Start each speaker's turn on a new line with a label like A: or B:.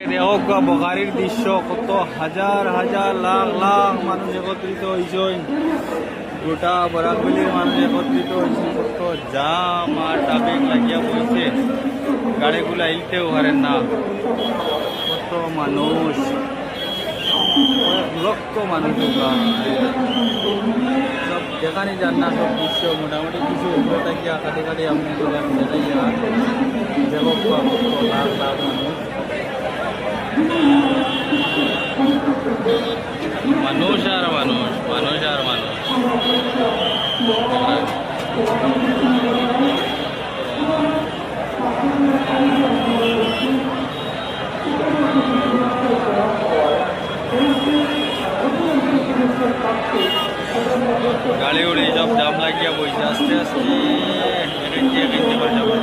A: দেখো বগারির দৃশ্য, কত হাজার হাজার লাখ লাখ মানুষ একত্রিত হয়েছেন। গোটা বরাকবেলির মানুষ একত্রিত হয়েছে, কত জাম আর ট্রাফিক লাগিয়া বইছে, গাড়িগুলো আইতেও পারেন না। কত মানুষ, লক্ষ মানুষ, সব যেখানে যান না সব দৃশ্য মোটামুটি কিছু উপরে থাকিয়া কাটে কাটে আপনি দেখাইয়া দেখো কত লাখ লাখ মানুষ। মানুষ আর মানুষ, মানুষ আর মানুষ। গাড়ি উড়ি সব জাম লাগিয়া বইছে, আস্তে আস্তে এগিয়ে করে যাবো।